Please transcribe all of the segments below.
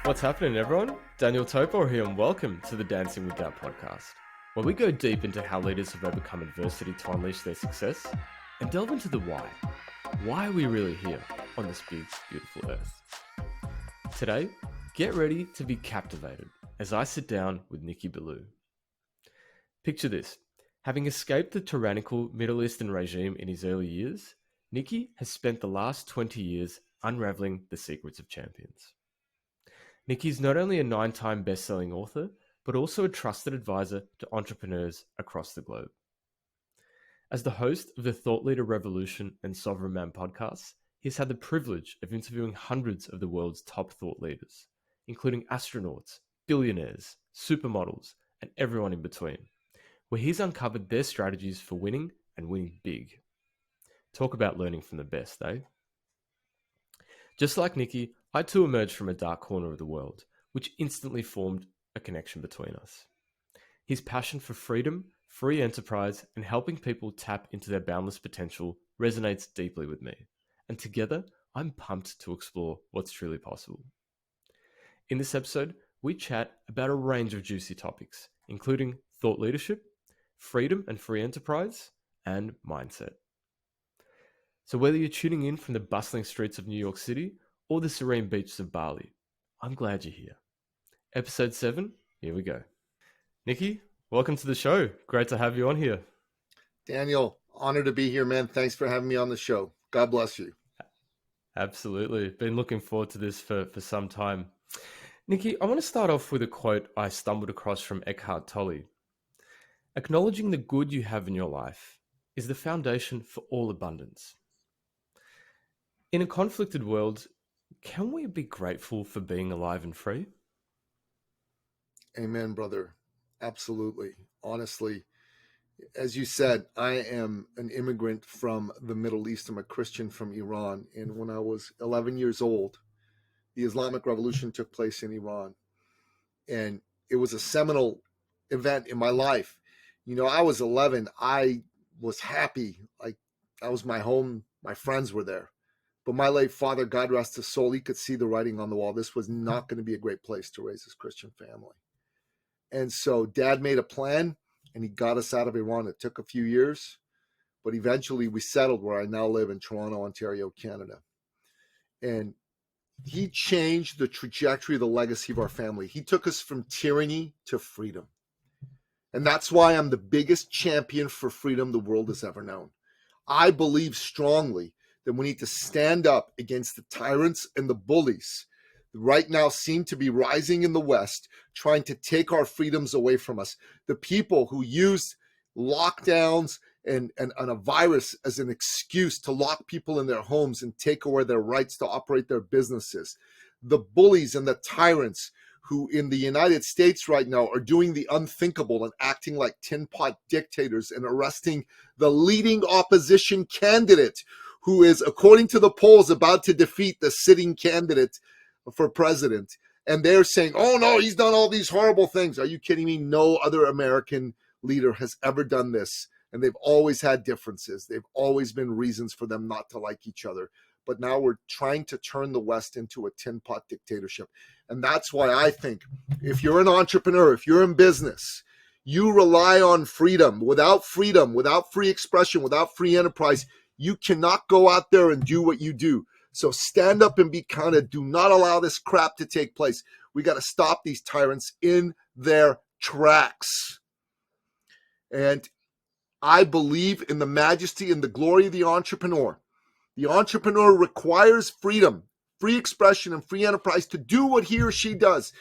What's happening, everyone? Daniel Topor here, and welcome to the Dancing with Doubt podcast, where we go deep into how leaders have overcome adversity to unleash their success and delve into the why. Why are we really here on this big, beautiful earth? Today, get ready to be captivated as I sit down with Nicky Billou. Picture this. Having escaped the tyrannical Middle Eastern regime in his early years, Nicky has spent the last 20 years unravelling the secrets of champions. Nicky's not only a 9-time best-selling author, but also a trusted advisor to entrepreneurs across the globe. As the host of the Thought Leader Revolution and Sovereign Man podcasts, he's had the privilege of interviewing hundreds of the world's top thought leaders, including astronauts, billionaires, supermodels, and everyone in between, where he's uncovered their strategies for winning and winning big. Talk about learning from the best, eh? Just like Nicky, I too emerged from a dark corner of the world, which instantly formed a connection between us. His passion for freedom, free enterprise, and helping people tap into their boundless potential resonates deeply with me, and together, I'm pumped to explore what's truly possible. In this episode, we chat about a range of juicy topics, including thought leadership, freedom and free enterprise, and mindset. So whether you're tuning in from the bustling streets of New York City or the serene beaches of Bali, I'm glad you're here. Episode 7, here we go. Nicky, welcome to the show. Great to have you on here. Daniel, honored to be here, man. Thanks for having me on the show. God bless you. Absolutely. Been looking forward to this for some time. Nicky, I want to start off with a quote I stumbled across from Eckhart Tolle. Acknowledging the good you have in your life is the foundation for all abundance. In a conflicted world, can we be grateful for being alive and free? Amen, brother. Absolutely. Honestly, as you said, I am an immigrant from the Middle East. I'm a Christian from Iran. And when I was 11 years old, the Islamic Revolution took place in Iran. And it was a seminal event in my life. You know, I was 11. I was happy. Like, that was my home. My friends were there. But my late father, God rest his soul, he could see the writing on the wall. This was not going to be a great place to raise his Christian family. And so Dad made a plan, and he got us out of Iran. It took a few years, but eventually we settled where I now live in Toronto, Ontario, Canada. And he changed the trajectory of the legacy of our family. He took us from tyranny to freedom. And that's why I'm the biggest champion for freedom the world has ever known. I believe strongly that we need to stand up against the tyrants and the bullies that right now seem to be rising in the West, trying to take our freedoms away from us. The people who use lockdowns and a virus as an excuse to lock people in their homes and take away their rights to operate their businesses. The bullies and the tyrants who in the United States right now are doing the unthinkable and acting like tin pot dictators and arresting the leading opposition candidate who is, according to the polls, about to defeat the sitting candidate for president. And they're saying, oh no, he's done all these horrible things. Are you kidding me? No other American leader has ever done this. And they've always had differences. They've always been reasons for them not to like each other. But now we're trying to turn the West into a tin pot dictatorship. And that's why I think if you're an entrepreneur, if you're in business, you rely on freedom. Without free expression, without free enterprise, you cannot go out there and do what you do. So stand up and be counted. Do not allow this crap to take place. We got to stop these tyrants in their tracks. And I believe in the majesty and the glory of the entrepreneur. The entrepreneur requires freedom, free expression, and free enterprise to do what he or she does.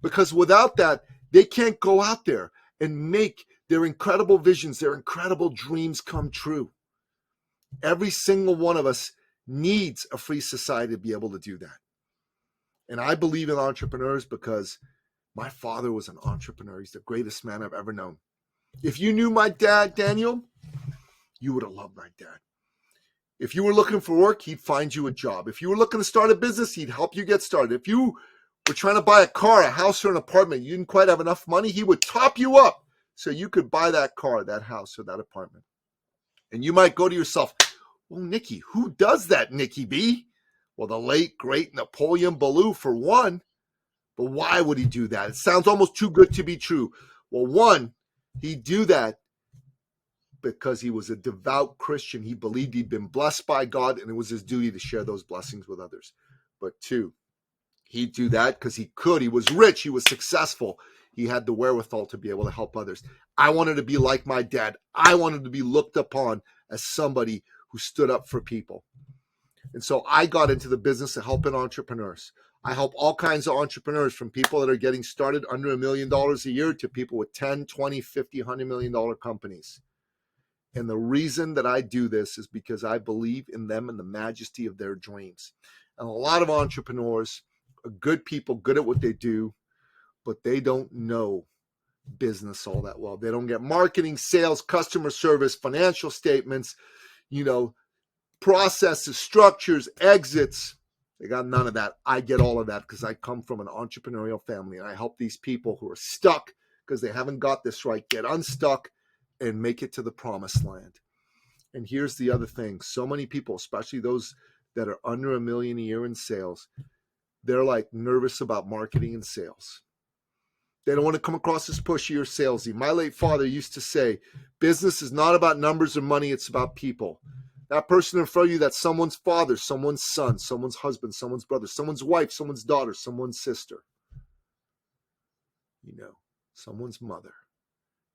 Because without that, they can't go out there and make their incredible visions, their incredible dreams come true. Every single one of us needs a free society to be able to do that. And I believe in entrepreneurs because my father was an entrepreneur. He's the greatest man I've ever known. If you knew my dad, Daniel, you would have loved my dad. If you were looking for work, he'd find you a job. If you were looking to start a business, he'd help you get started. If you were trying to buy a car, a house, or an apartment, you didn't quite have enough money, he would top you up so you could buy that car, that house, or that apartment. And you might go to yourself, well, Nicky, who does that, Nicky B? Well, the late, great Napoleon Billou, for one. But why would he do that? It sounds almost too good to be true. Well, one, he'd do that because he was a devout Christian. He believed he'd been blessed by God, and it was his duty to share those blessings with others. But two, he'd do that because he could. He was rich. He was successful. He had the wherewithal to be able to help others. I wanted to be like my dad. I wanted to be looked upon as somebody who stood up for people. And so I got into the business of helping entrepreneurs. I help all kinds of entrepreneurs, from people that are getting started under $1 million a year to people with 10, 20, 50, $100 million companies. And the reason that I do this is because I believe in them and the majesty of their dreams. And a lot of entrepreneurs are good people, good at what they do, but they don't know business all that well. They don't get marketing, sales, customer service, financial statements, processes, structures, exits. They got none of that. I get all of that because I come from an entrepreneurial family, and I help these people who are stuck because they haven't got this right get unstuck and make it to the promised land. And here's the other thing. So many people, especially those that are under $1 million a year in sales, they're like nervous about marketing and sales. They don't want to come across as pushy or salesy. My late father used to say, business is not about numbers or money, it's about people. That person in front of you, that's someone's father, someone's son, someone's husband, someone's brother, someone's wife, someone's daughter, someone's sister, someone's mother.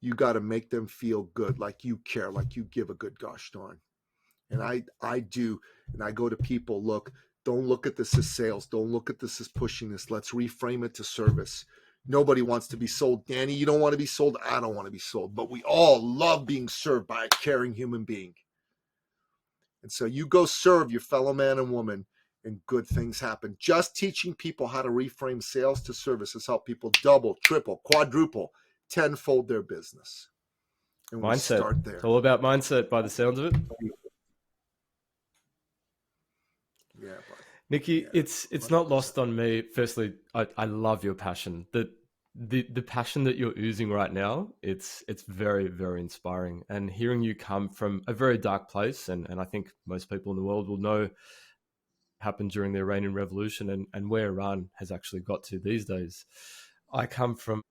You got to make them feel good, like you care, like you give a good gosh darn. And I do. And I go to people, look, don't look at this as sales. Don't look at this as pushing this. Let's reframe it to service. Nobody wants to be sold. Danny, you don't want to be sold. I don't want to be sold. But we all love being served by a caring human being. And so you go serve your fellow man and woman, and good things happen. Just teaching people how to reframe sales to service has helped people double, triple, quadruple, tenfold their business. And we Mindset. start there. It's all about mindset by the sounds of it. Yeah, but Nicky, it's not lost on me. Firstly, I love your passion. The passion that you're oozing right now, it's very, very inspiring. And hearing you come from a very dark place, and I think most people in the world will know happened during the Iranian Revolution and where Iran has actually got to these days. I come from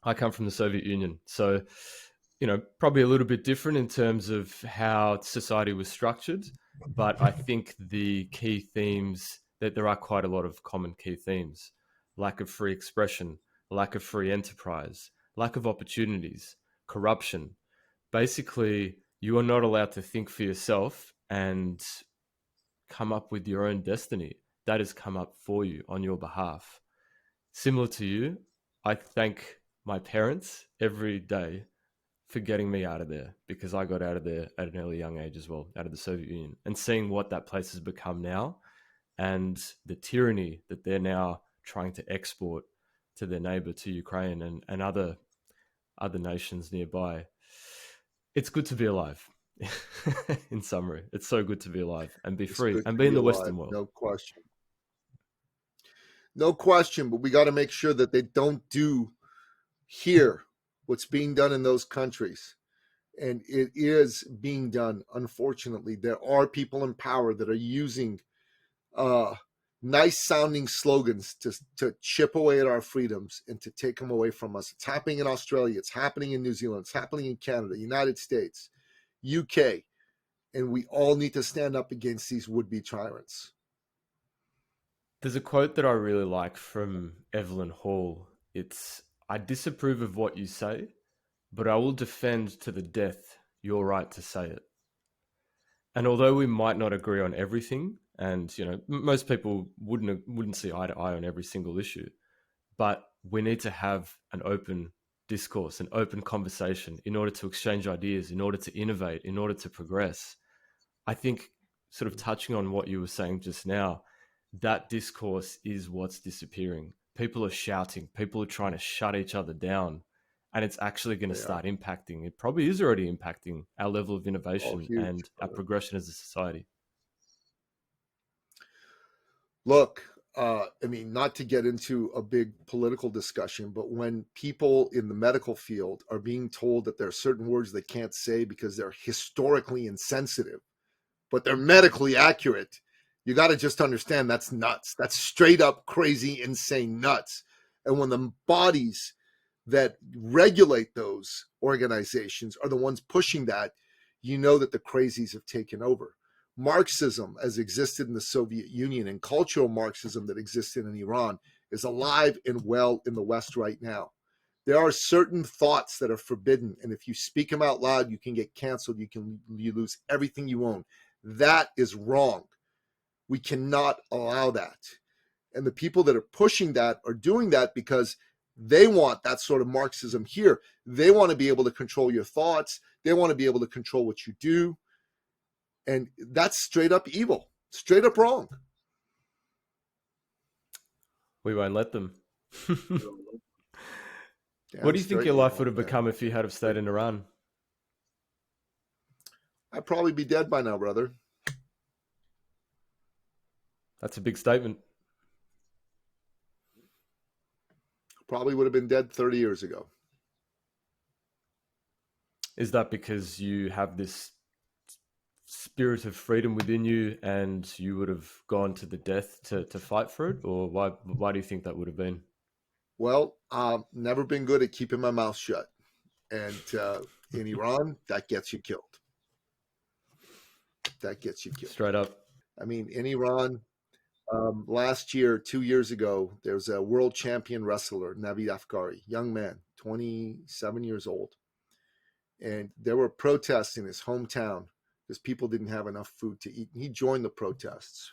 the Soviet Union. So, probably a little bit different in terms of how society was structured. But I think the key themes, that there are quite a lot of common key themes: lack of free expression, lack of free enterprise, lack of opportunities, corruption. Basically, you are not allowed to think for yourself and come up with your own destiny. That has come up for you on your behalf. Similar to you, I thank my parents every day for getting me out of there, because I got out of there at an early young age as well, out of the Soviet Union, and seeing what that place has become now and the tyranny that they're now trying to export to their neighbor, to Ukraine and other nations nearby. It's good to be alive. In summary, it's so good to be alive and be free and be in the Western world. No question. No question, but we got to make sure that they don't do here what's being done in those countries. And it is being done, unfortunately. There are people in power that are using nice sounding slogans to chip away at our freedoms and to take them away from us. It's happening in Australia. It's happening in New Zealand. It's happening in Canada, United States, UK. And we all need to stand up against these would-be tyrants. There's a quote that I really like from Evelyn Hall. It's, "I disapprove of what you say, but I will defend to the death your right to say it." And although we might not agree on everything, and most people wouldn't see eye to eye on every single issue, but we need to have an open discourse, an open conversation in order to exchange ideas, in order to innovate, in order to progress. I think, sort of touching on what you were saying just now, that discourse is what's disappearing. People are shouting, people are trying to shut each other down, and it's actually going to start impacting. It probably is already impacting our level of innovation and our progression as a society. Look, not to get into a big political discussion, but when people in the medical field are being told that there are certain words they can't say because they're historically insensitive, but they're medically accurate, You got to just understand that's nuts. That's straight up crazy, insane nuts. And when the bodies that regulate those organizations are the ones pushing that, you know that the crazies have taken over. Marxism, as existed in the Soviet Union, and cultural Marxism that existed in Iran, is alive and well in the West right now. There are certain thoughts that are forbidden, and if you speak them out loud, you can get canceled. You lose everything you own. That is wrong. We cannot allow that. And the people that are pushing that are doing that because they want that sort of Marxism here. They want to be able to control your thoughts. They want to be able to control what you do. And that's straight up evil, straight up wrong. We won't let them. What do you think your life would have become if you had stayed in Iran? I'd probably be dead by now, brother. That's a big statement. Probably would have been dead 30 years ago. Is that because you have this spirit of freedom within you and you would have gone to the death to fight for it? Or why do you think that would have been? Well, never been good at keeping my mouth shut. And in Iran, that gets you killed. That gets you killed. Straight up. I mean, in Iran, last year, 2 years ago, there's a world champion wrestler, Navid Afkari, young man, 27 years old. And there were protests in his hometown because people didn't have enough food to eat. And he joined the protests.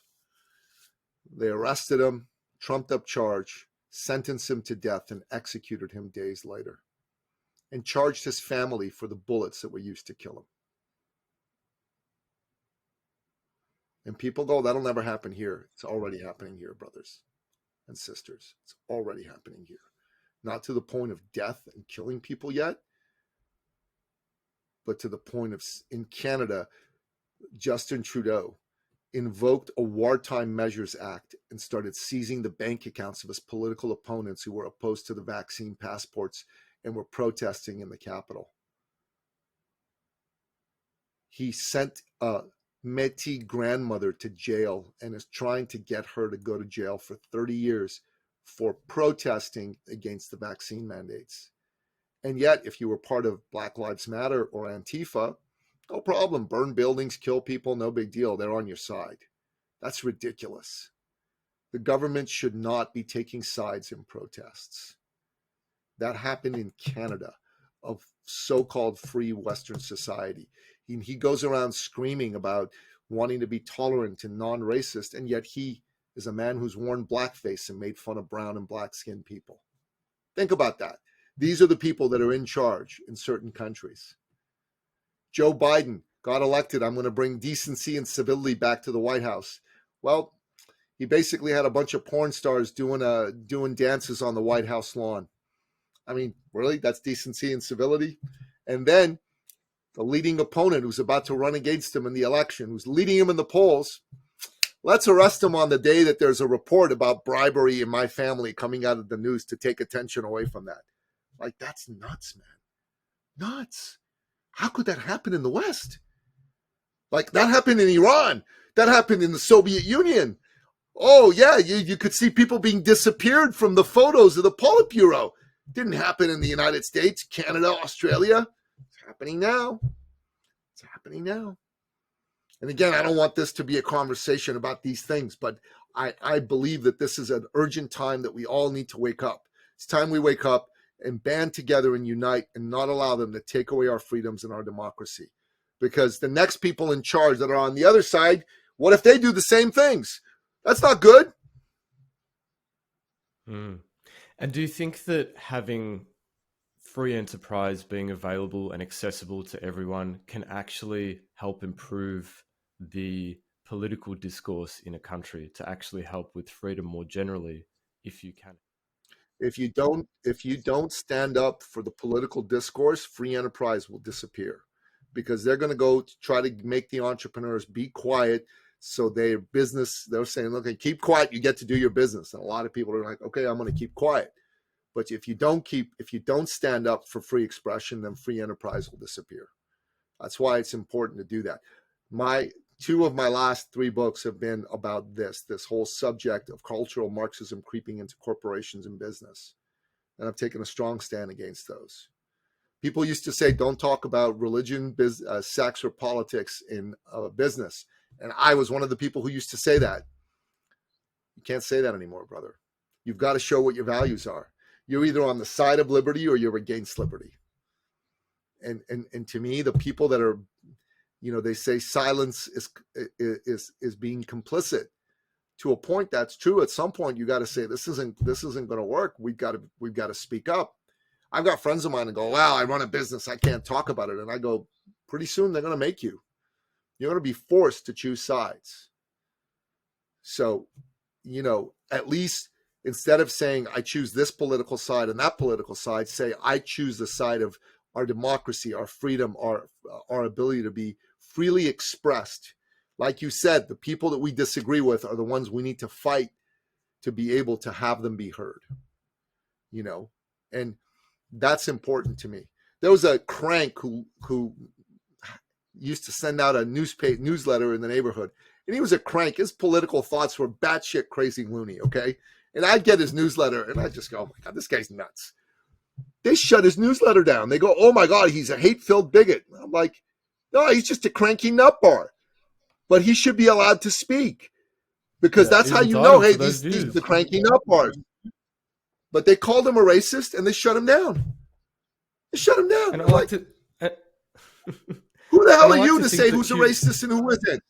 They arrested him, trumped up charge, sentenced him to death, and executed him days later, and charged his family for the bullets that were used to kill him. And people go, that'll never happen here. It's already happening here, brothers and sisters. It's already happening here. Not to the point of death and killing people yet, but to the point of, in Canada, Justin Trudeau invoked a Wartime Measures Act and started seizing the bank accounts of his political opponents who were opposed to the vaccine passports and were protesting in the Capitol. He sent a Métis grandmother to jail and is trying to get her to go to jail for 30 years for protesting against the vaccine mandates. And yet, if you were part of Black Lives Matter or Antifa, no problem. Burn buildings, kill people, no big deal. They're on your side. That's ridiculous. The government should not be taking sides in protests. That happened in Canada, of so-called free Western society. He goes around screaming about wanting to be tolerant and non-racist, and yet he is a man who's worn blackface and made fun of brown and black-skinned people. Think about that. These are the people that are in charge in certain countries. Joe Biden got elected. I'm going to bring decency and civility back to the White House. Well, he basically had a bunch of porn stars doing dances on the White House lawn. I mean, really? That's decency and civility? And then the leading opponent who's about to run against him in the election, who's leading him in the polls, let's arrest him on the day that there's a report about bribery in my family coming out of the news to take attention away from that. Like, that's nuts, man. Nuts. How could that happen in the West? Like, that happened in Iran. That happened in the Soviet Union. Oh, yeah, you could see people being disappeared from the photos of the Politburo. Didn't happen in the United States, Canada, Australia. It's happening now. It's happening now. And again, I don't want this to be a conversation about these things, but I believe that this is an urgent time that we all need to wake up. It's time we wake up and band together and unite and not allow them to take away our freedoms and our democracy. Because the next people in charge that are on the other side, what if they do the same things? That's not good. And do you think that having free enterprise being available and accessible to everyone can actually help improve the political discourse in a country, to actually help with freedom more generally, if you can? If you don't stand up for the political discourse, free enterprise will disappear, because they're going to go to try to make the entrepreneurs be quiet. So they're saying, okay, keep quiet, you get to do your business. And a lot of people are like, okay, I'm going to keep quiet. But if you don't stand up for free expression, then free enterprise will disappear. That's why it's important to do that. 2 of my last 3 books have been about this whole subject of cultural Marxism creeping into corporations and business. And I've taken a strong stand against those. People used to say, don't talk about religion, sex, or politics in business. And I was one of the people who used to say that. You can't say that anymore, brother. You've got to show what your values are. You're either on the side of liberty or you're against liberty. And to me, the people that are, they say silence is being complicit. To a point, that's true. At some point, you got to say this isn't going to work. We've got to speak up. I've got friends of mine that go, "Wow, I run a business. I can't talk about it." And I go, pretty soon they're going to make you. You're going to be forced to choose sides. So, at least instead of saying I choose this political side and that political side, say I choose the side of our democracy, our freedom, our ability to be freely expressed. Like you said, the people that we disagree with are the ones we need to fight to be able to have them be heard. And that's important to me. There was a crank who used to send out a newsletter in the neighborhood, and he was a crank. His political thoughts were batshit crazy loony, okay? And I'd get his newsletter, and I'd just go, "Oh my God, this guy's nuts." They shut his newsletter down. They go, "Oh my God, he's a hate-filled bigot." I'm like, no, he's just a cranky nutbar. But he should be allowed to speak, because that's how you know, hey, these are the cranky nutbars. But they called him a racist, and they shut him down. They shut him down. And who the hell are you to say who's a racist and who isn't?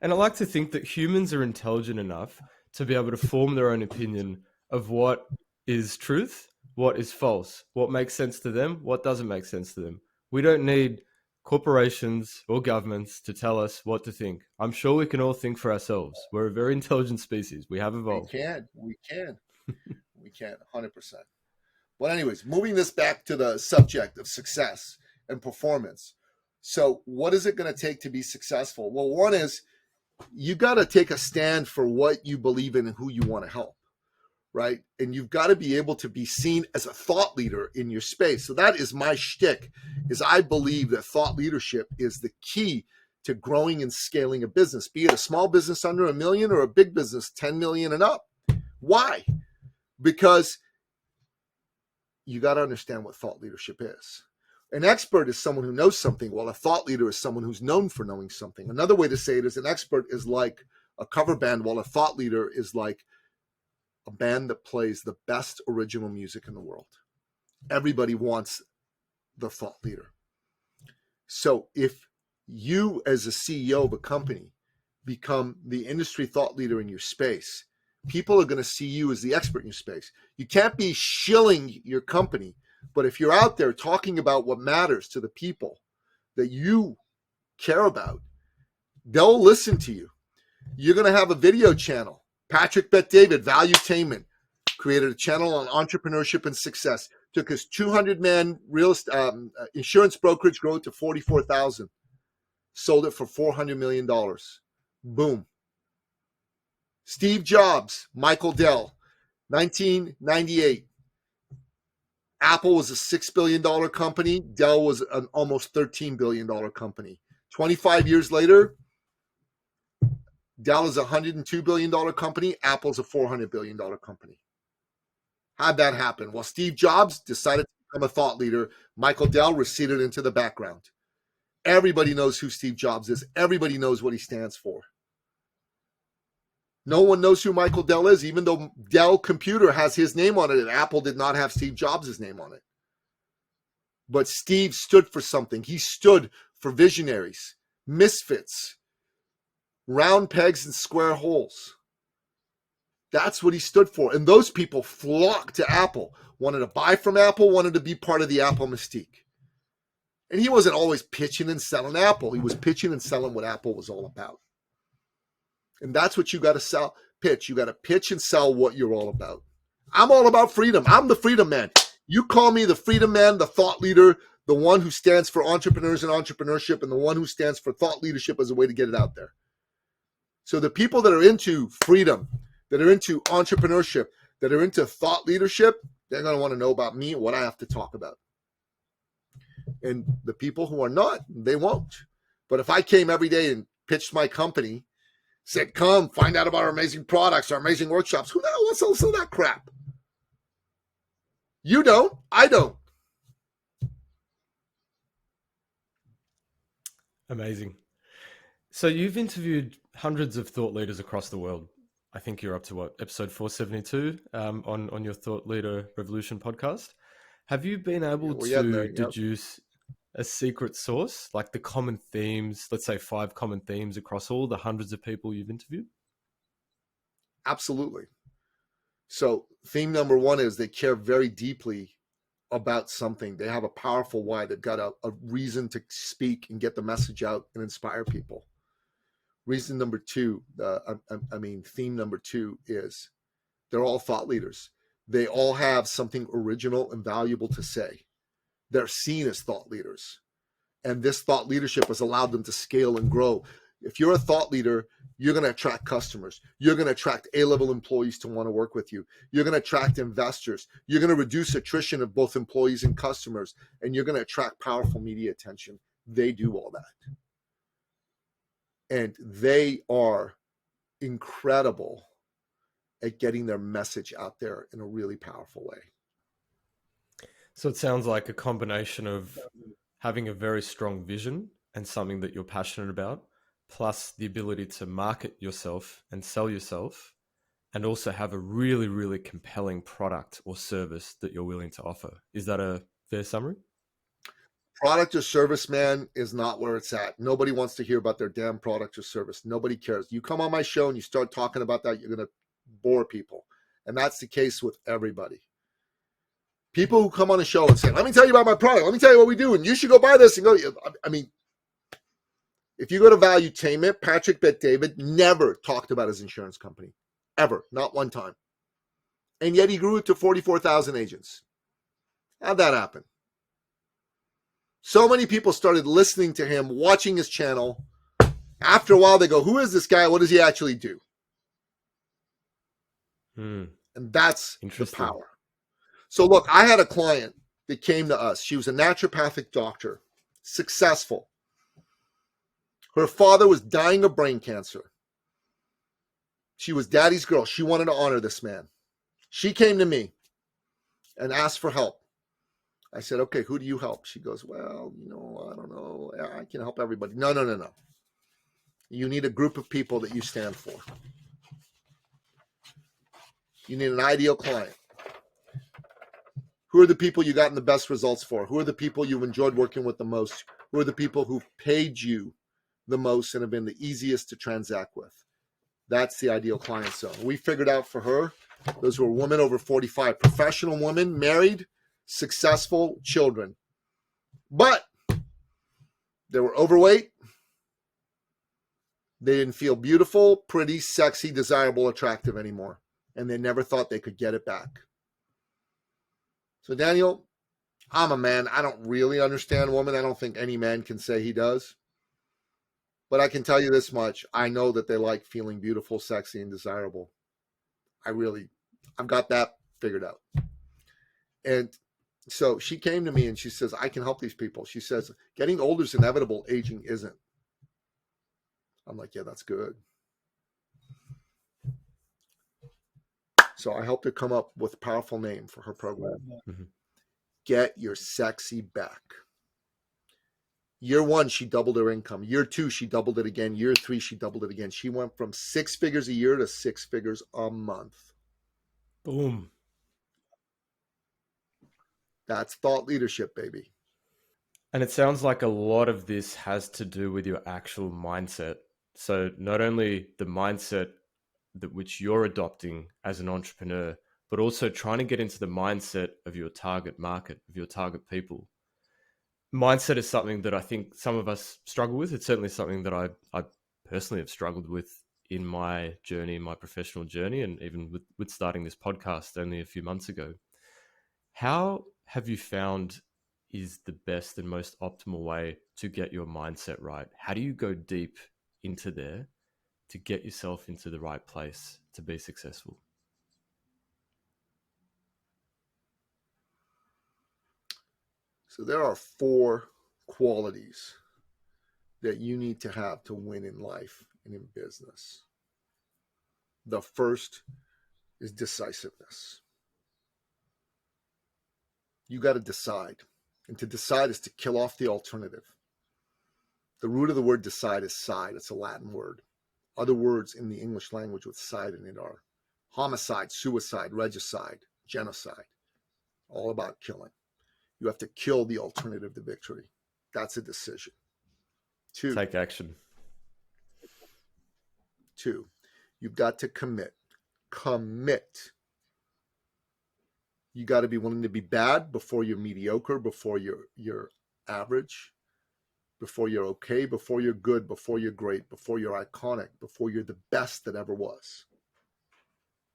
And I like to think that humans are intelligent enough to be able to form their own opinion of what is truth, what is false, what makes sense to them, what doesn't make sense to them. We don't need corporations or governments to tell us what to think. I'm sure we can all think for ourselves. We're a very intelligent species. We have evolved. We can, 100%. But anyways, moving this back to the subject of success and performance. So what is it going to take to be successful? Well, one is you got to take a stand for what you believe in and who you want to help, right? And you've got to be able to be seen as a thought leader in your space. So that is my shtick, is I believe that thought leadership is the key to growing and scaling a business, be it a small business under $1 million or a big business 10 million and up. Why? Because you got to understand what thought leadership is. An expert is someone who knows something, while a thought leader is someone who's known for knowing something. Another way to say it is an expert is like a cover band, while a thought leader is like a band that plays the best original music in the world. Everybody wants the thought leader. So if you as a CEO of a company become the industry thought leader in your space, people are going to see you as the expert in your space. You can't be shilling your company, but if you're out there talking about what matters to the people that you care about, they'll listen to you. You're going to have a video channel. Patrick Bet-David, Valuetainment, created a channel on entrepreneurship and success. Took his 200-man insurance brokerage, grew it to 44,000. Sold it for $400 million. Boom. Steve Jobs, Michael Dell, 1998. Apple was a $6 billion company. Dell was an almost $13 billion company. 25 years later, Dell is a $102 billion company. Apple's a $400 billion company. How'd that happen? Well, Steve Jobs decided to become a thought leader. Michael Dell receded into the background. Everybody knows who Steve Jobs is. Everybody knows what he stands for. No one knows who Michael Dell is, even though Dell Computer has his name on it, and Apple did not have Steve Jobs' name on it. But Steve stood for something. He stood for visionaries, misfits, round pegs and square holes. That's what he stood for. And those people flocked to Apple, wanted to buy from Apple, wanted to be part of the Apple mystique. And he wasn't always pitching and selling Apple. He was pitching and selling what Apple was all about. And that's what you got to pitch. You got to pitch and sell what you're all about. I'm all about freedom. I'm the freedom man. You call me the freedom man, the thought leader, the one who stands for entrepreneurs and entrepreneurship, and the one who stands for thought leadership as a way to get it out there. So the people that are into freedom, that are into entrepreneurship, that are into thought leadership, they're going to want to know about me and what I have to talk about. And the people who are not, they won't. But if I came every day and pitched my company, said, come find out about our amazing products, our amazing workshops, who the hell wants to listen to that crap? You don't. I don't. Amazing. So you've interviewed hundreds of thought leaders across the world. I think you're up to what, episode 472 on your Thought Leader Revolution podcast. Have you been able We're getting there. to deduce a secret source, like the common themes, let's say 5 common themes across all the hundreds of people you've interviewed? Absolutely. So theme number 1 is they care very deeply about something. They have a powerful why. They've got a reason to speak and get the message out and inspire people. Reason number 2, theme number 2 is they're all thought leaders. They all have something original and valuable to say. They're seen as thought leaders. And this thought leadership has allowed them to scale and grow. If you're a thought leader, you're going to attract customers. You're going to attract A-level employees to want to work with you. You're going to attract investors. You're going to reduce attrition of both employees and customers. And you're going to attract powerful media attention. They do all that. And they are incredible at getting their message out there in a really powerful way. So it sounds like a combination of having a very strong vision and something that you're passionate about, plus the ability to market yourself and sell yourself, and also have a really, really compelling product or service that you're willing to offer. Is that a fair summary? Product or service, man, is not where it's at. Nobody wants to hear about their damn product or service. Nobody cares. You come on my show and you start talking about that, you're going to bore people. And that's the case with everybody. People who come on a show and say, let me tell you about my product. Let me tell you what we do. And you should go buy this and go. I mean, if you go to Valuetainment, Patrick Bet-David never talked about his insurance company. Ever. Not one time. And yet he grew it to 44,000 agents. How'd that happen? So many people started listening to him, watching his channel. After a while, they go, who is this guy? What does he actually do? And that's the power. So look, I had a client that came to us. She was a naturopathic doctor, successful. Her father was dying of brain cancer. She was daddy's girl. She wanted to honor this man. She came to me and asked for help. I said, okay, who do you help? She goes, well, I don't know. I can help everybody. No. You need a group of people that you stand for. You need an ideal client. Who are the people you gotten the best results for? Who are the people you've enjoyed working with the most? Who are the people who've paid you the most and have been the easiest to transact with? That's the ideal client zone. We figured out for her, those were women over 45, professional women, married, successful, children. But they were overweight. They didn't feel beautiful, pretty, sexy, desirable, attractive anymore. And they never thought they could get it back. So Daniel, I'm a man. I don't really understand women. I don't think any man can say he does. But I can tell you this much. I know that they like feeling beautiful, sexy, and desirable. I've got that figured out. And so she came to me and she says, I can help these people. She says, getting older is inevitable. Aging isn't. I'm like, yeah, that's good. So I helped her come up with a powerful name for her program. Mm-hmm. Get your sexy back. Year 1, she doubled her income. Year 2, she doubled it again. Year 3, she doubled it again. She went from 6 figures a year to 6 figures a month. Boom. That's thought leadership, baby. And it sounds like a lot of this has to do with your actual mindset. So not only the mindset that which you're adopting as an entrepreneur, but also trying to get into the mindset of your target market, of your target people. Mindset is something that I think some of us struggle with. It's certainly something that I personally have struggled with in my journey, in my professional journey, and even with starting this podcast only a few months ago. How have you found is the best and most optimal way to get your mindset right? How do you go deep into there to get yourself into the right place to be successful? So there are 4 qualities that you need to have to win in life and in business. The first is decisiveness. You got to decide. And to decide is to kill off the alternative. The root of the word decide is side. It's a Latin word. Other words in the English language with side in it are homicide, suicide, regicide, genocide. All about killing. You have to kill the alternative to victory. That's a decision. Take action. 2, you've got to commit. Commit. You got to be willing to be bad before you're mediocre, before you're average, before you're okay, before you're good, before you're great, before you're iconic, before you're the best that ever was.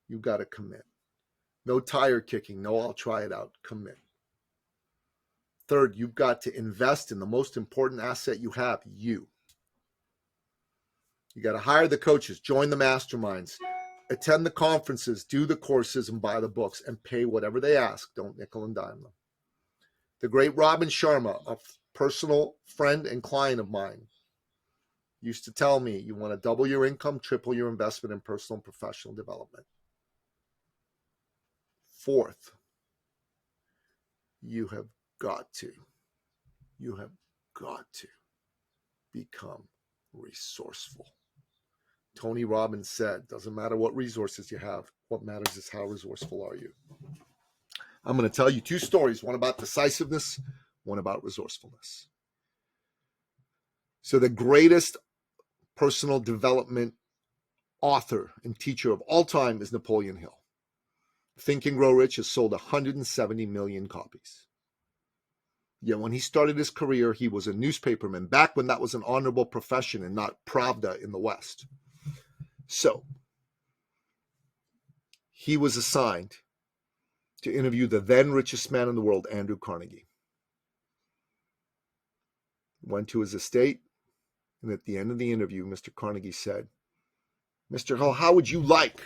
You got to commit. No tire kicking. No, I'll try it out. Commit. 3rd, you've got to invest in the most important asset you have, you. You got to hire the coaches, join the masterminds, attend the conferences, do the courses, and buy the books, and pay whatever they ask. Don't nickel and dime them. The great Robin Sharma, a personal friend and client of mine, used to tell me, you want to double your income, triple your investment in personal and professional development. 4th, you have got to become resourceful. Tony Robbins said, doesn't matter what resources you have, what matters is how resourceful are you. I'm going to tell you 2 stories, one about decisiveness, one about resourcefulness. So the greatest personal development author and teacher of all time is Napoleon Hill. Think and Grow Rich has sold 170 million copies. Yet when he started his career, he was a newspaperman, back when that was an honorable profession and not Pravda in the West. So he was assigned to interview the then richest man in the world, Andrew Carnegie. Went to his estate, and at the end of the interview, Mr. Carnegie said, Mr. Hill, how would you like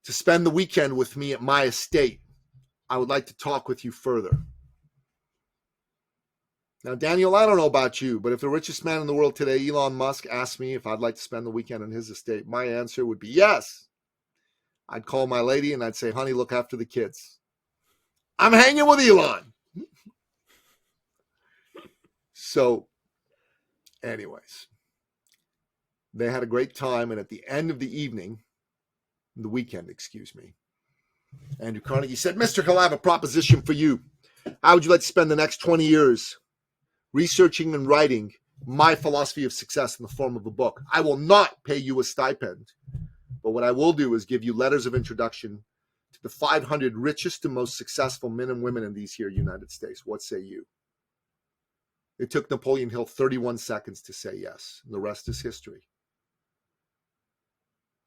to spend the weekend with me at my estate? I would like to talk with you further. Now, Daniel, I don't know about you, but if the richest man in the world today, Elon Musk, asked me if I'd like to spend the weekend on his estate, my answer would be yes. I'd call my lady and I'd say, honey, look after the kids. I'm hanging with Elon. So, anyways, they had a great time. And at the end of the evening, the weekend, Andrew Carnegie said, Mr. Hill, I have a proposition for you. How would you like to spend the next 20 years researching and writing my philosophy of success in the form of a book? I will not pay you a stipend, but what I will do is give you letters of introduction to the 500 richest and most successful men and women in these here United States. What say you? It took Napoleon Hill 31 seconds to say yes, and the rest is history.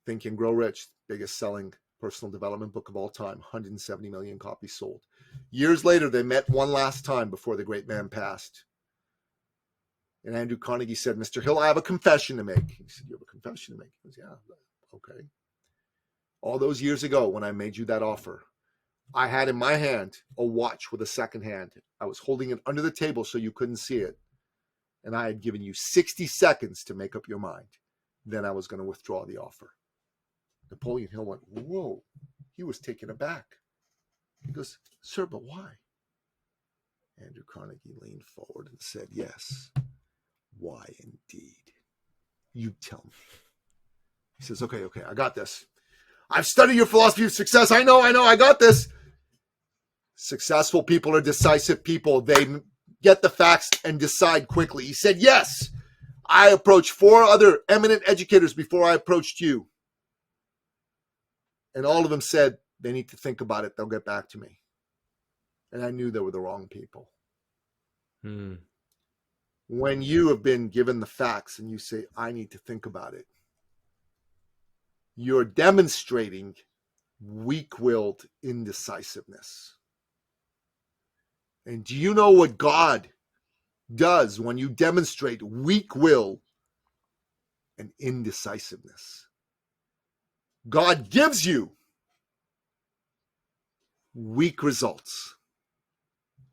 Think and Grow Rich, biggest selling personal development book of all time, 170 million copies sold. Years later, they met one last time before the great man passed. And Andrew Carnegie said, Mr. Hill, I have a confession to make. He said, you have a confession to make? He goes, yeah, okay. All those years ago when I made you that offer, I had in my hand a watch with a second hand. I was holding it under the table so you couldn't see it. And I had given you 60 seconds to make up your mind. Then I was going to withdraw the offer. Napoleon Hill went, whoa. He was taken aback. He goes, sir, but why? Andrew Carnegie leaned forward and said, yes, why indeed? You tell me. He says, okay, I got this. I've studied your philosophy of success. I know, I got this. Successful people are decisive people. They get the facts and decide quickly. He said, yes, I approached 4 other eminent educators before I approached you. And all of them said, they need to think about it. They'll get back to me. And I knew they were the wrong people. When you have been given the facts and you say, I need to think about it, you're demonstrating weak-willed indecisiveness. And do you know what God does when you demonstrate weak will and indecisiveness? God gives you weak results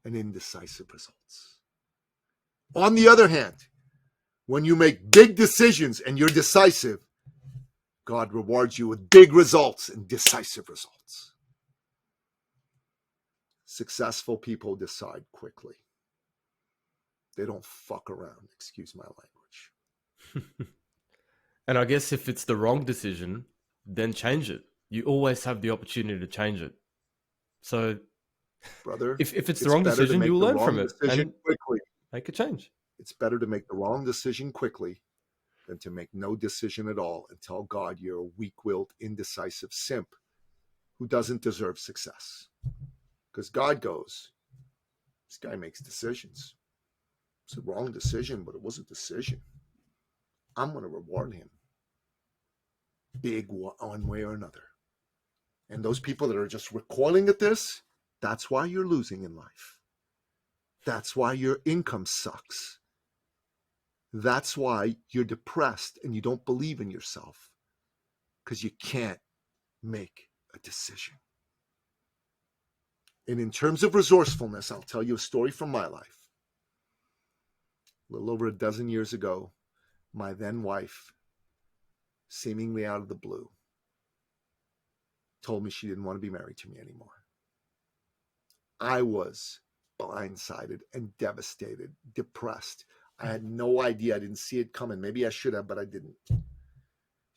and indecisive results. On the other hand, When you make big decisions and you're decisive, God rewards you with big results and decisive results. Successful people decide quickly. They don't fuck around, excuse my language. And I guess if it's the wrong decision, then change it. You always have the opportunity to change it. So, brother, if it's the wrong decision, you'll learn from it and quickly. make a change. It's better to make the wrong decision quickly than to make no decision at all and tell God you're a weak-willed, indecisive simp who doesn't deserve success. Because God goes, this guy makes decisions. It's a wrong decision, but it was a decision. I'm going to reward him big one way or another. And those people that are just recoiling at this, that's why you're losing in life. That's why your income sucks. That's why you're depressed and you don't believe in yourself, because you can't make a decision. And in terms of resourcefulness, I'll tell you a story from my life. A little over a dozen years ago, my then wife, seemingly out of the blue, told me she didn't want to be married to me anymore. I was blindsided and devastated, depressed. I had no idea. I didn't see it coming. Maybe I should have, but I didn't.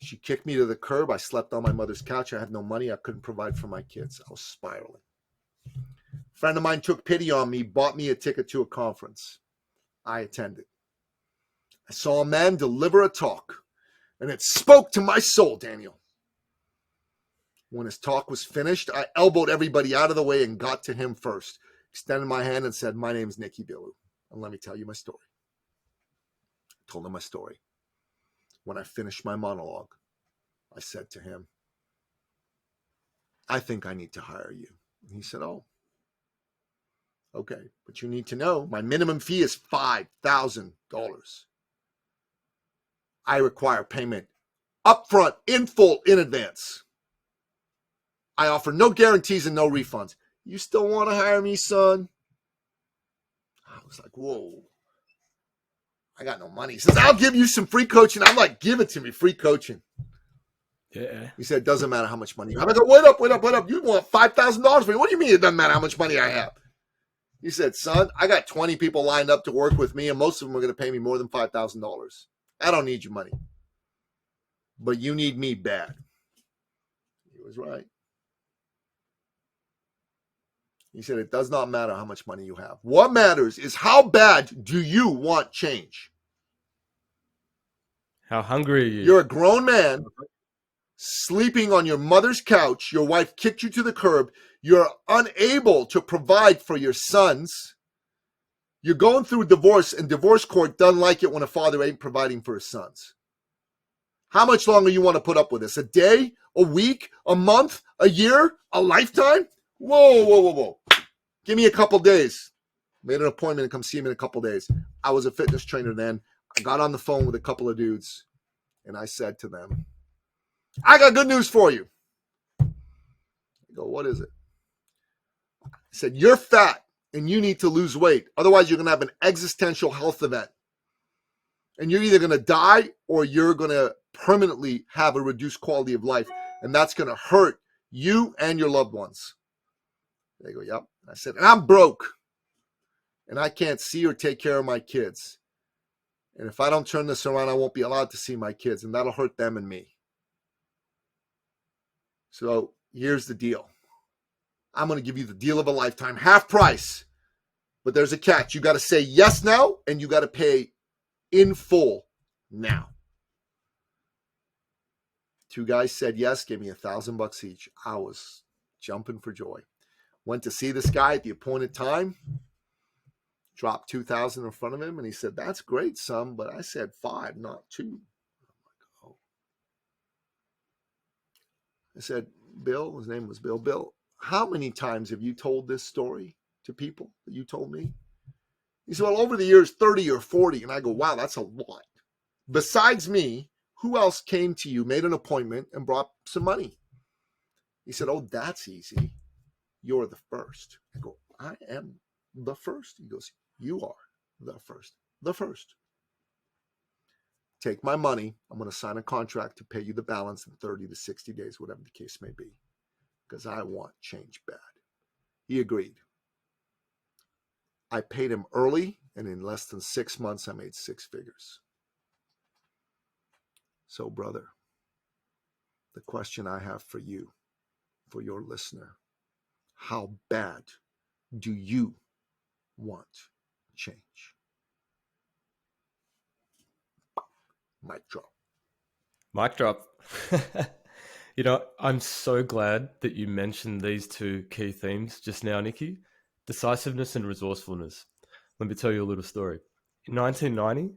She kicked me to the curb. I slept on my mother's couch. I had no money. I couldn't provide for my kids. I was spiraling. A friend of mine took pity on me, bought me a ticket to a conference. I attended. I saw a man deliver a talk, and it spoke to my soul, Daniel. When his talk was finished, I elbowed everybody out of the way and got to him first, extended my hand and said, my name's Nicky Billou, and let me tell you my story. I told him my story. When I finished my monologue, I said to him, I think I need to hire you. And he said, oh, okay, but you need to know my minimum fee is $5,000. I require payment upfront, in full, in advance. I offer no guarantees and no refunds. You still want to hire me, son? I was like, whoa. I got no money. He says, I'll give you some free coaching. I'm like, give it to me, free coaching. Yeah. He said, it doesn't matter how much money you have. I go, wait up. You want $5,000 for me? What do you mean it doesn't matter how much money I have? He said, son, I got 20 people lined up to work with me, and most of them are going to pay me more than $5,000. I don't need your money. But you need me bad. He was right. He said, it does not matter how much money you have. What matters is how bad do you want change? How hungry are you? You're a grown man sleeping on your mother's couch. Your wife kicked you to the curb. You're unable to provide for your sons. You're going through divorce, and divorce court doesn't like it when a father ain't providing for his sons. How much longer you want to put up with this? A day, a week, a month, a year, a lifetime? Whoa. Give me a couple days. Made an appointment to come see him in a couple days. I was a fitness trainer then. I got on the phone with a couple of dudes, and I said to them, I got good news for you. I go, what is it? I said, you're fat, and you need to lose weight. Otherwise, you're going to have an existential health event. And you're either going to die or you're going to permanently have a reduced quality of life. And that's going to hurt you and your loved ones. They go, yep. I said, and I'm broke. And I can't see or take care of my kids. And if I don't turn this around, I won't be allowed to see my kids. And that'll hurt them and me. So here's the deal. I'm going to give you the deal of a lifetime, half price. But there's a catch. You got to say yes now, and you got to pay in full now. Two guys said yes, gave me $1,000 each. I was jumping for joy. Went to see this guy at the appointed time. Dropped $2,000 in front of him, and he said, that's great, son, but I said 5, not 2. I'm like, oh. I said, Bill, his name was Bill. Bill, how many times have you told this story to people that you told me? He said, well, over the years, 30 or 40. And I go, wow, that's a lot. Besides me, who else came to you, made an appointment, and brought some money? He said, oh, that's easy. You're the first. I go, I am the first. He goes, you are the first. The first. take my money. I'm going to sign a contract to pay you the balance in 30 to 60 days, whatever the case may be, because I want change bad. He agreed. I paid him early, and in less than 6 months, I made 6 figures. So, brother, the question I have for you, for your listener, how bad do you want change? Mic drop. Mic drop. I'm so glad that you mentioned these two key themes just now, Nicky. Decisiveness and resourcefulness. Let me tell you a little story. In 1990,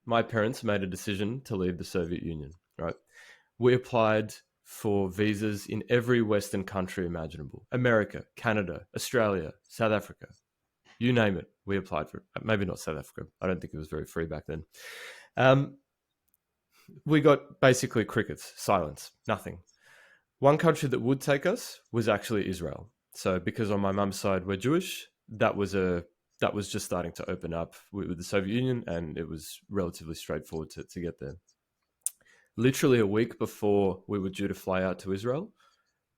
my parents made a decision to leave the Soviet Union, right? We applied for visas in every Western country imaginable. America, Canada, Australia, South Africa. You name it, we applied for it. Maybe not South Africa. I don't think it was very free back then. We got basically crickets, silence, nothing. One country that would take us was actually Israel. So because on my mum's side we're Jewish, that was just starting to open up with the Soviet Union, and it was relatively straightforward to get there. Literally a week before we were due to fly out to Israel,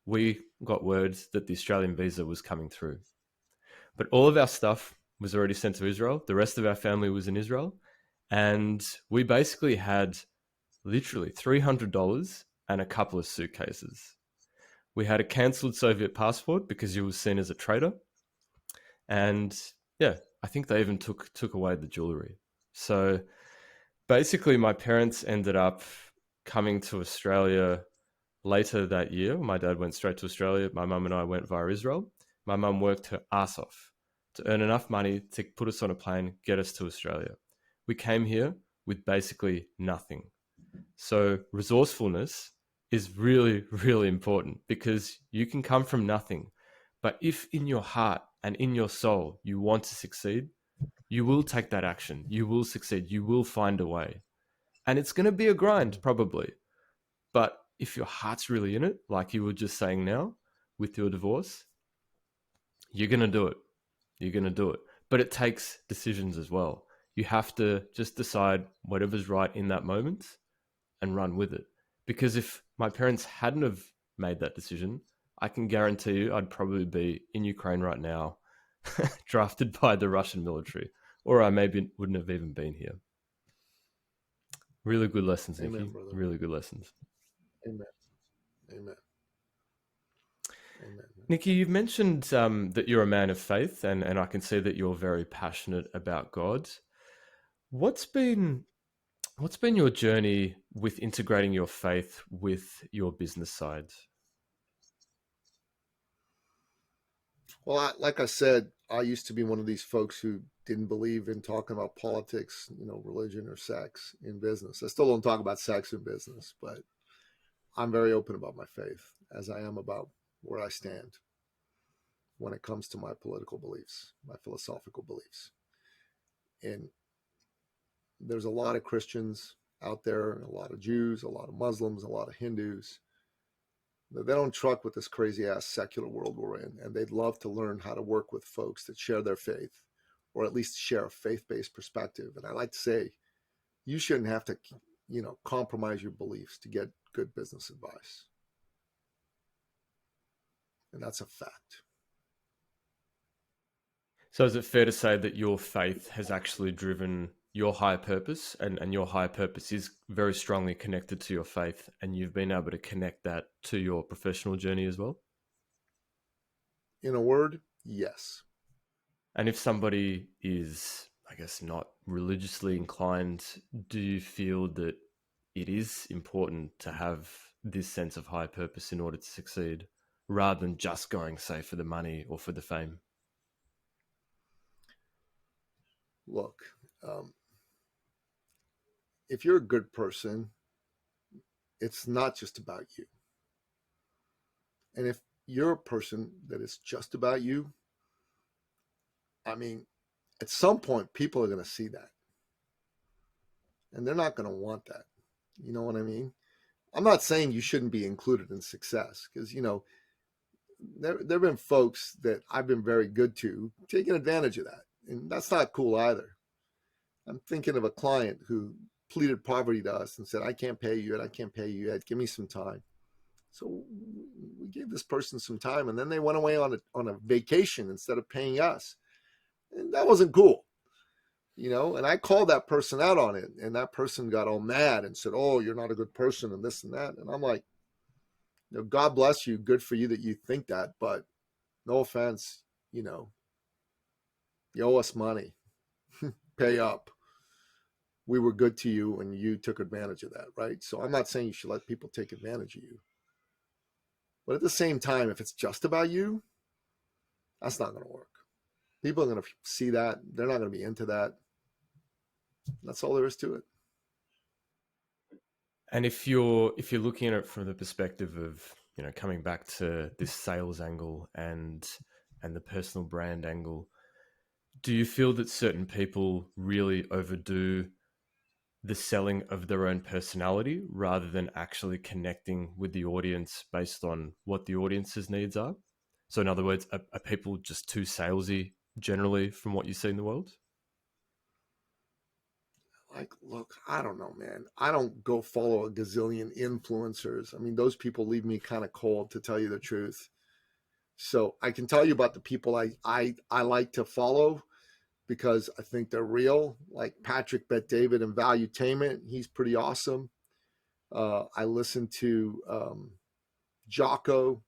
we got word that the Australian visa was coming through. But all of our stuff was already sent to Israel. The rest of our family was in Israel. And we basically had literally $300 and a couple of suitcases. We had a cancelled Soviet passport because he was seen as a traitor. And yeah, I think they even took away the jewelry. So basically my parents ended up coming to Australia later that year. My dad went straight to Australia. My mum and I went via Israel. My mum worked her ass off to earn enough money to put us on a plane, get us to Australia. We came here with basically nothing. So resourcefulness is really, really important, because you can come from nothing. But if in your heart and in your soul you want to succeed, you will take that action. You will succeed. You will find a way. And it's going to be a grind, probably. But if your heart's really in it, like you were just saying now with your divorce, you're going to do it. You're going to do it. But it takes decisions as well. You have to just decide whatever's right in that moment and run with it. Because if my parents hadn't have made that decision, I can guarantee you I'd probably be in Ukraine right now, drafted by the Russian military, or I maybe wouldn't have even been here. Really good lessons, Nicky. Amen, brother. Really good lessons. Amen. Amen. Amen. Nicky, you've mentioned that you're a man of faith, and I can see that you're very passionate about God. What's been your journey with integrating your faith with your business side? Well, like I said, I used to be one of these folks who didn't believe in talking about politics, religion or sex in business. I still don't talk about sex in business, but I'm very open about my faith, as I am about where I stand when it comes to my political beliefs, my philosophical beliefs. And there's a lot of Christians out there, a lot of Jews, a lot of Muslims, a lot of Hindus. They don't truck with this crazy ass secular world we're in, and they'd love to learn how to work with folks that share their faith, or at least share a faith-based perspective. And I like to say, you shouldn't have to, compromise your beliefs to get good business advice. And that's a fact. So is it fair to say that your faith has actually driven your higher purpose, and your higher purpose is very strongly connected to your faith, and you've been able to connect that to your professional journey as well? In a word, yes. And if somebody is, I guess, not religiously inclined, do you feel that it is important to have this sense of high purpose in order to succeed, rather than just going, say, for the money or for the fame? Look, if you're a good person, it's not just about you. And if you're a person that is just about you, at some point, people are going to see that. And they're not going to want that. You know what I mean? I'm not saying you shouldn't be included in success, because, there have been folks that I've been very good to taking advantage of that. And that's not cool either. I'm thinking of a client who pleaded poverty to us and said, I can't pay you yet, I can't pay you yet, give me some time. So we gave this person some time, and then they went away on a vacation instead of paying us. And that wasn't cool, and I called that person out on it, and that person got all mad and said, oh, you're not a good person and this and that. And I'm like, God bless you. Good for you that you think that, but no offense, you owe us money. Pay up. We were good to you and you took advantage of that, right? So I'm not saying you should let people take advantage of you. But at the same time, if it's just about you, that's not going to work. People are going to see that. They're not going to be into that. That's all there is to it. And if you're looking at it from the perspective of, coming back to this sales angle and the personal brand angle, do you feel that certain people really overdo the selling of their own personality rather than actually connecting with the audience based on what the audience's needs are? So in other words, are people just too salesy generally from what you see in the world? Like, look, I don't know, man. I don't go follow a gazillion influencers. I mean, those people leave me kind of cold, to tell you the truth. So I can tell you about the people I like to follow because I think they're real, like Patrick Bet David and Valuetainment. He's pretty awesome. I listen to Jocko,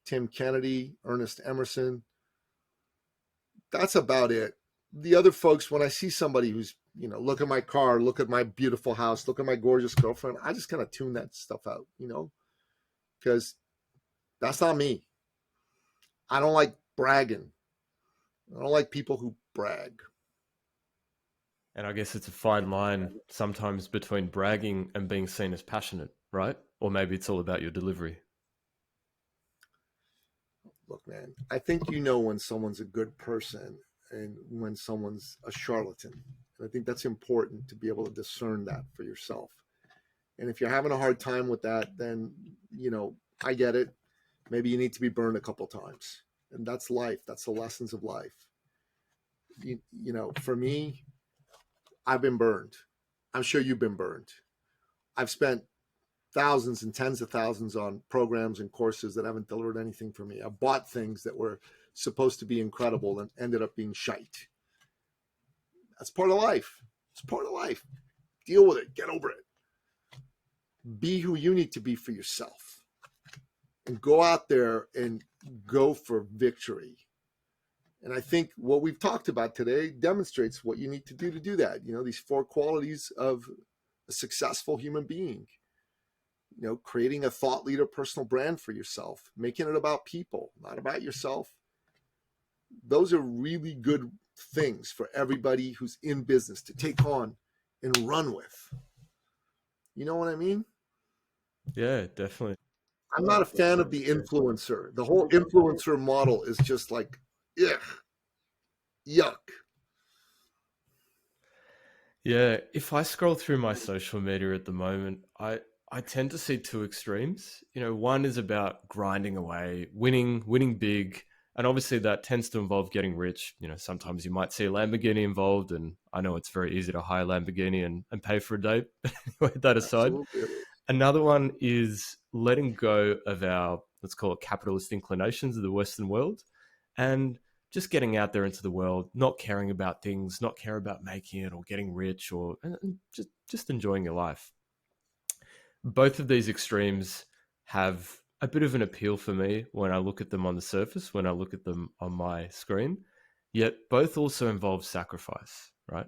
Tim Kennedy, Ernest Emerson. That's about it. The other folks, when I see somebody who's, look at my car, look at my beautiful house, look at my gorgeous girlfriend, I just kind of tune that stuff out, because that's not me. I don't like bragging. I don't like people who brag. And I guess it's a fine line sometimes between bragging and being seen as passionate, right? Or maybe it's all about your delivery. Look, man, I think when someone's a good person and when someone's a charlatan. And I think that's important to be able to discern that for yourself. And if you're having a hard time with that, then, I get it. Maybe you need to be burned a couple times. And that's life. That's the lessons of life. For me, I've been burned. I'm sure you've been burned. I've spent thousands and tens of thousands on programs and courses that haven't delivered anything for me. I bought things that were supposed to be incredible and ended up being shite. That's part of life. It's part of life. Deal with it. Get over it. Be who you need to be for yourself. And go out there and go for victory. And I think what we've talked about today demonstrates what you need to do that. These 4 qualities of a successful human being. Creating a thought leader personal brand for yourself, making it about people, not about yourself. Those are really good things for everybody who's in business to take on and run with. You know what I mean? Yeah, definitely. I'm not a fan of the influencer. The whole influencer model is just like, ugh, yuck. Yeah, if I scroll through my social media at the moment, I tend to see 2 extremes. One is about grinding away, winning big, and obviously that tends to involve getting rich. Sometimes you might see a Lamborghini involved, and I know it's very easy to hire a Lamborghini and pay for a date. But anyway, that aside, Absolutely. another one is letting go of our, let's call it, capitalist inclinations of the Western world, and just getting out there into the world, not caring about things, not care about making it or getting rich, and just enjoying your life. Both of these extremes have a bit of an appeal for me when I look at them on the surface, when I look at them on my screen, yet both also involve sacrifice, right?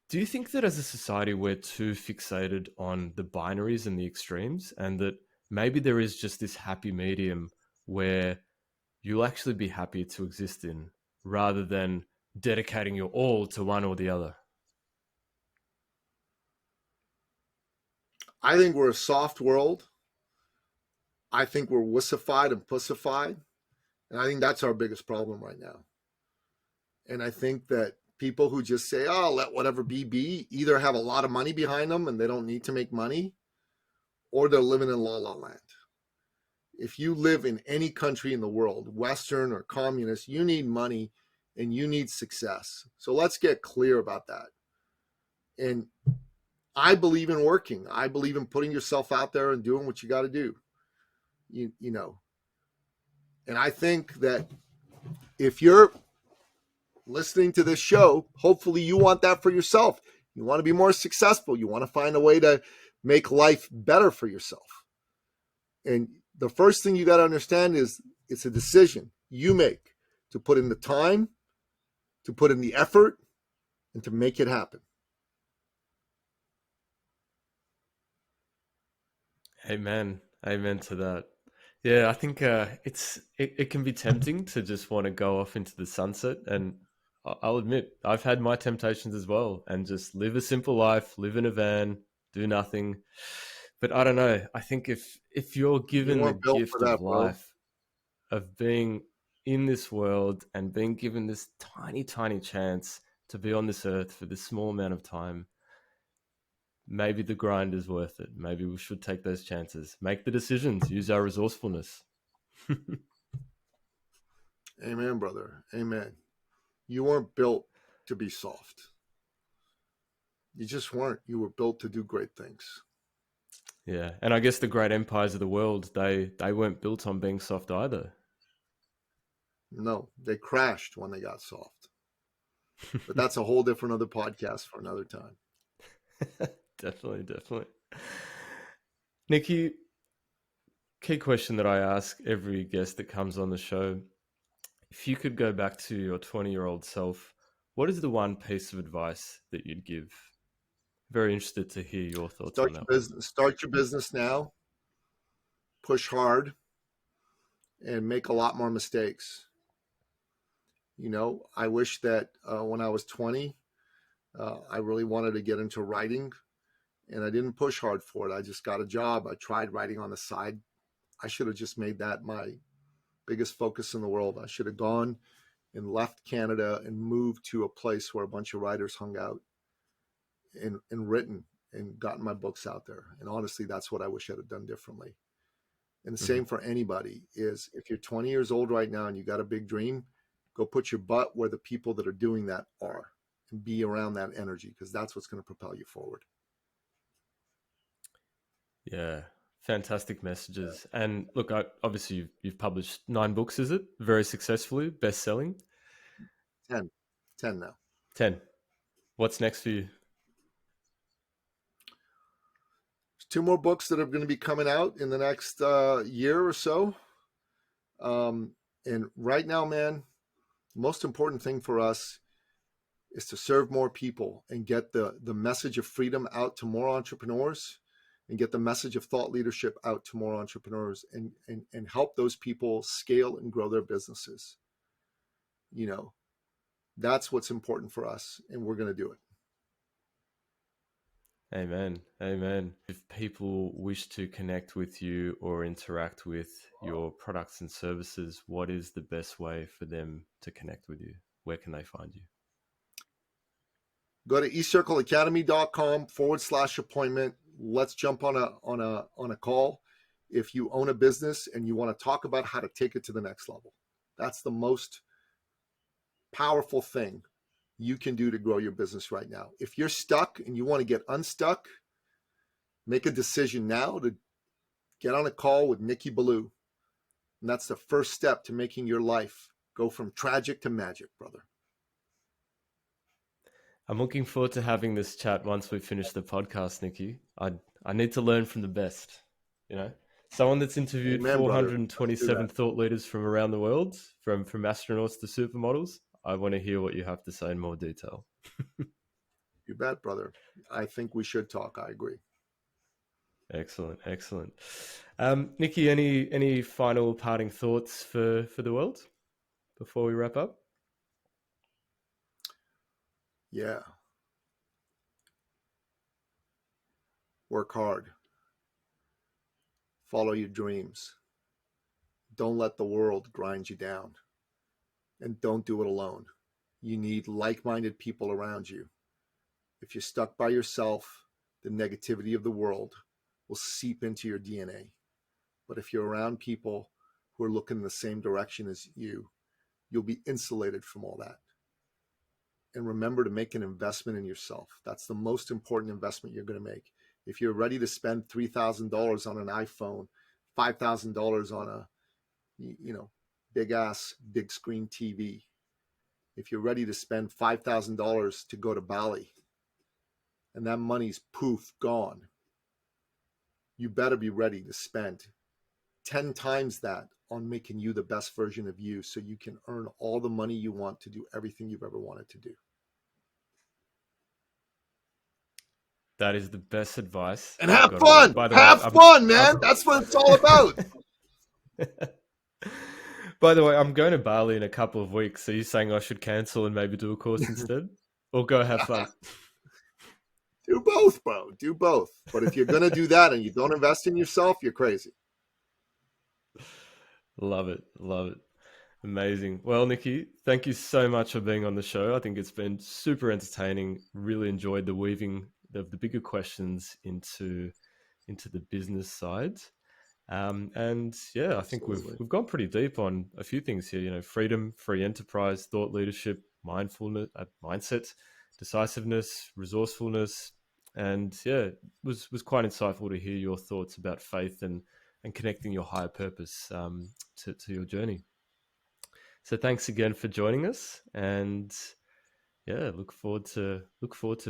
Do you think that as a society, we're too fixated on the binaries and the extremes, and that maybe there is just this happy medium where you'll actually be happy to exist in rather than dedicating your all to one or the other? I think we're a soft world. I think we're wussified and pussified. And I think that's our biggest problem right now. And I think that people who just say, oh, let whatever be, either have a lot of money behind them and they don't need to make money, or they're living in la la land. If you live in any country in the world, Western or communist, you need money and you need success. So let's get clear about that. And I believe in working. I believe in putting yourself out there and doing what you got to do. You know, and I think that if you're listening to this show, hopefully you want that for yourself. You want to be more successful. You want to find a way to make life better for yourself. And the first thing you got to understand is it's a decision you make to put in the time, to put in the effort, and to make it happen. Amen. Amen to that. Yeah, I think it can be tempting to just want to go off into the sunset, and I'll admit I've had my temptations as well, and just live a simple life, live in a van, do nothing. But I don't know. I think if you're You given the weren't built for gift of that, bro. life, of being in this world and being given this tiny, tiny chance to be on this earth for this small amount of time, maybe the grind is worth it. Maybe we should take those chances, make the decisions, use our resourcefulness. Amen, brother. Amen. You weren't built to be soft. You just weren't. You were built to do great things. Yeah, and I guess the great empires of the world, they weren't built on being soft either. No, they crashed when they got soft. But that's a whole different other podcast for another time. Definitely, definitely. Nicky, key question that I ask every guest that comes on the show. If you could go back to your 20-year-old self, what is the one piece of advice that you'd give? Very interested to hear your thoughts on that one. Start your business now, push hard, and make a lot more mistakes. You know, I wish that when I was 20, I really wanted to get into writing, and I didn't push hard for it. I just got a job. I tried writing on the side. I should have just made that my biggest focus in the world. I should have gone and left Canada and moved to a place where a bunch of writers hung out and written and gotten my books out there. And honestly, that's what I wish I'd have done differently. And the same for anybody is if you're 20 years old right now and you got a big dream, go put your butt where the people that are doing that are and be around that energy, because that's what's going to propel you forward. Yeah, fantastic messages. And look, obviously you've published 9 books, is it? Very successfully, best-selling. 10 now. 10. What's next for you? There's 2 more books that are going to be coming out in the next year or so. And right now, man, the most important thing for us is to serve more people and get the message of freedom out to more entrepreneurs and get the message of thought leadership out to more entrepreneurs and help those people scale and grow their businesses. You know, that's what's important for us, and we're going to do it. Amen. Amen. If people wish to connect with you or interact with your products and services, what is the best way for them to connect with you? Where can they find you? Go to ecircleacademy.com/appointment. Let's jump on a call. If you own a business and you want to talk about how to take it to the next level, that's the most powerful thing you can do to grow your business right now. If you're stuck and you want to get unstuck, make a decision now to get on a call with Nicky Billou. And that's the first step to making your life go from tragic to magic, brother. I'm looking forward to having this chat once we finish the podcast, Nicky. I need to learn from the best, you know? Someone that's interviewed Amen, brother. Let's do 427 that. thought leaders from around the world, from astronauts to supermodels. I want to hear what you have to say in more detail. You bet, brother. I think we should talk. I agree. Excellent, excellent. Nicky, any final parting thoughts for the world before we wrap up? Yeah. Work hard. Follow your dreams. Don't let the world grind you down. And don't do it alone. You need like-minded people around you. If you're stuck by yourself, the negativity of the world will seep into your DNA. But if you're around people who are looking in the same direction as you, you'll be insulated from all that. and remember to make an investment in yourself. That's the most important investment you're going to make. If you're ready to spend $3,000 on an iPhone, $5,000 on a, big screen TV, if you're ready to spend $5,000 to go to Bali and that money's poof gone, you better be ready to spend 10 times that on making you the best version of you so you can earn all the money you want to do everything you've ever wanted to do. That is the best advice. And I've have got fun. By the way, Have fun, man. That's what it's all about. By the way, I'm going to Bali in a couple of weeks. So you're saying I should cancel and maybe do a course instead? Or go have fun? Do both, bro. Do both. But if you're going to do that and you don't invest in yourself, you're crazy. Love it. Love it. Amazing. Well, Nicky, thank you so much for being on the show. I think it's been super entertaining. Really enjoyed the weaving of the bigger questions into the business side. And yeah, I think we've gone pretty deep on a few things here. Freedom, free enterprise, thought leadership, mindfulness, mindset, decisiveness, resourcefulness, and yeah, it was quite insightful to hear your thoughts about faith and connecting your higher purpose to your journey. So thanks again for joining us, and yeah, look forward to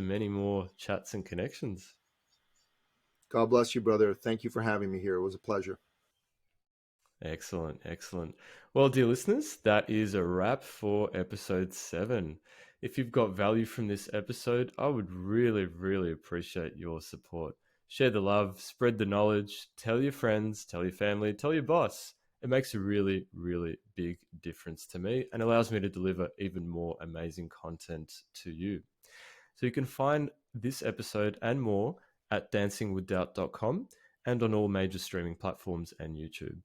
many more chats and connections. God bless you, brother. Thank you for having me here. It was a pleasure. Excellent, excellent. Well, dear listeners, that is a wrap for episode 7. If you've got value from this episode, I would really, really appreciate your support. Share the love, spread the knowledge, tell your friends, tell your family, tell your boss. It makes a really, really big difference to me and allows me to deliver even more amazing content to you. So you can find this episode and more at dancingwithdoubt.com and on all major streaming platforms and YouTube.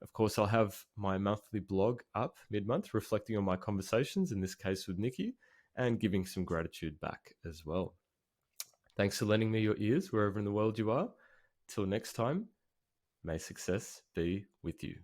Of course, I'll have my monthly blog up mid-month reflecting on my conversations, in this case with Nicky, and giving some gratitude back as well. Thanks for lending me your ears wherever in the world you are. Till next time, may success be with you.